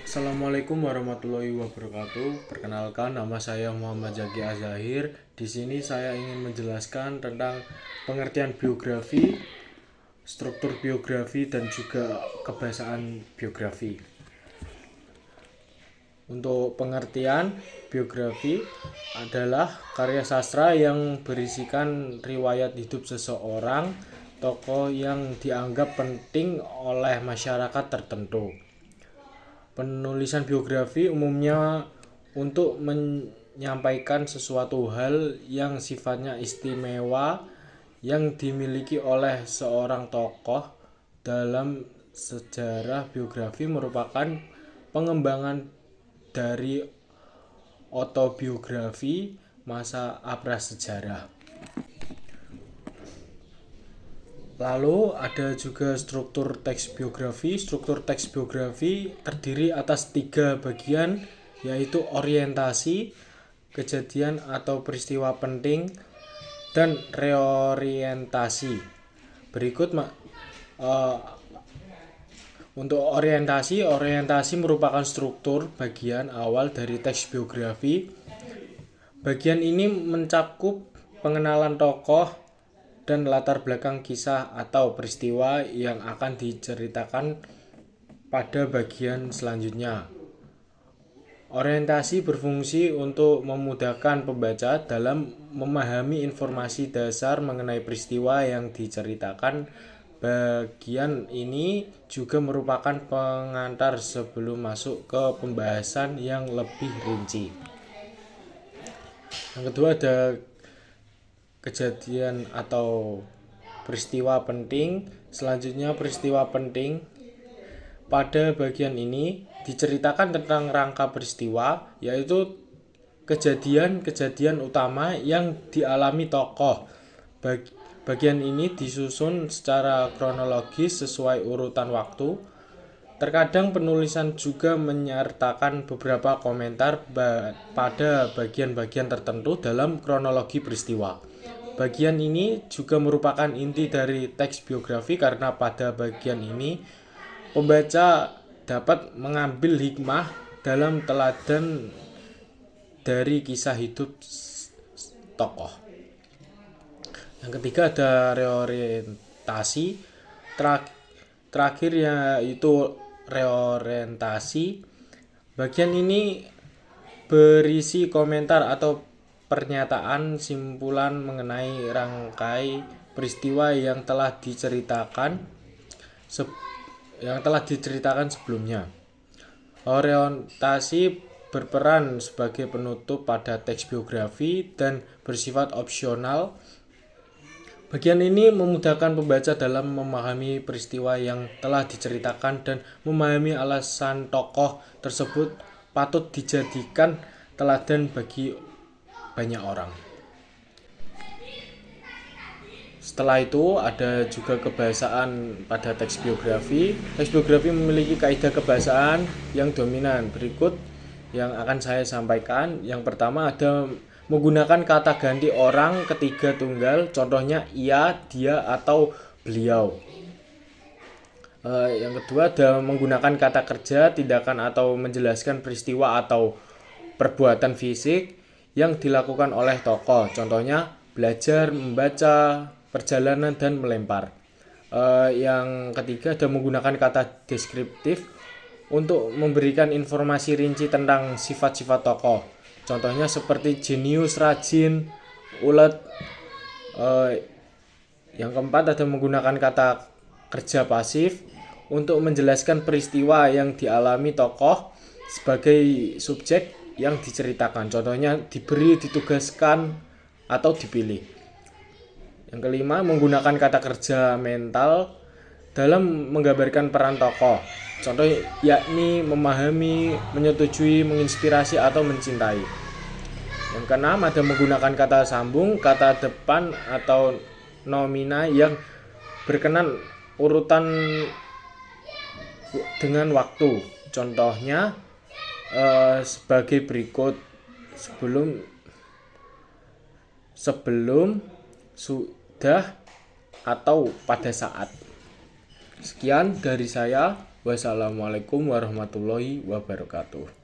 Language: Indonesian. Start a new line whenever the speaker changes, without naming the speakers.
Assalamualaikum warahmatullahi wabarakatuh. Perkenalkan, nama saya Muhammad Zaki Azahir. Di sini saya ingin menjelaskan tentang pengertian biografi, struktur biografi, dan juga kebahasaan biografi. Untuk pengertian, biografi adalah karya sastra yang berisikan riwayat hidup seseorang, tokoh yang dianggap penting oleh masyarakat tertentu. Penulisan biografi umumnya untuk menyampaikan sesuatu hal yang sifatnya istimewa yang dimiliki oleh seorang tokoh dalam sejarah. Biografi merupakan pengembangan dari autobiografi masa prasejarah. Lalu ada juga struktur teks biografi. Struktur teks biografi terdiri atas 3 bagian, yaitu orientasi, kejadian atau peristiwa penting, dan reorientasi. Berikut untuk orientasi merupakan struktur bagian awal dari teks biografi. Bagian ini mencakup pengenalan tokoh dan latar belakang kisah atau peristiwa yang akan diceritakan pada bagian selanjutnya. Orientasi berfungsi untuk memudahkan pembaca dalam memahami informasi dasar mengenai peristiwa yang diceritakan. Bagian ini juga merupakan pengantar sebelum masuk ke pembahasan yang lebih rinci. Yang kedua ada kejadian atau peristiwa penting. Selanjutnya peristiwa penting. Pada bagian ini diceritakan tentang rangka peristiwa, yaitu kejadian-kejadian utama yang dialami tokoh. Bagian ini disusun secara kronologis sesuai urutan waktu. Terkadang penulisan juga menyertakan beberapa komentar pada bagian-bagian tertentu dalam kronologi peristiwa. Bagian ini juga merupakan inti dari teks biografi karena pada bagian ini pembaca dapat mengambil hikmah dalam teladan dari kisah hidup tokoh. Yang ketiga ada reorientasi. Terakhir yaitu reorientasi. Bagian ini berisi komentar atau pernyataan simpulan mengenai rangkai peristiwa yang telah diceritakan sebelumnya. Orientasi berperan sebagai penutup pada teks biografi dan bersifat opsional. Bagian ini memudahkan pembaca dalam memahami peristiwa yang telah diceritakan dan memahami alasan tokoh tersebut patut dijadikan teladan bagi banyak orang. Setelah itu ada juga kebahasaan pada teks biografi. Teks biografi memiliki kaidah kebahasaan yang dominan. Berikut yang akan saya sampaikan. Yang pertama ada menggunakan kata ganti orang ketiga tunggal, contohnya ia, dia, atau beliau. Yang kedua ada menggunakan kata kerja, tindakan atau menjelaskan peristiwa atau perbuatan fisik yang dilakukan oleh tokoh, contohnya belajar, membaca, perjalanan, dan melempar. Yang ketiga ada menggunakan kata deskriptif untuk memberikan informasi rinci tentang sifat-sifat tokoh, contohnya seperti jenius, rajin, ulet. Yang keempat ada menggunakan kata kerja pasif untuk menjelaskan peristiwa yang dialami tokoh sebagai subjek yang diceritakan, contohnya diberi, ditugaskan, atau dipilih. Yang kelima menggunakan kata kerja mental dalam menggambarkan peran tokoh, contoh yakni memahami, menyetujui, menginspirasi, atau mencintai. Yang keenam ada menggunakan kata sambung, kata depan, atau nomina yang berkenan urutan dengan waktu, contohnya sebagai berikut: sebelum, sudah, atau pada saat. Sekian dari saya. Wassalamualaikum warahmatullahi wabarakatuh.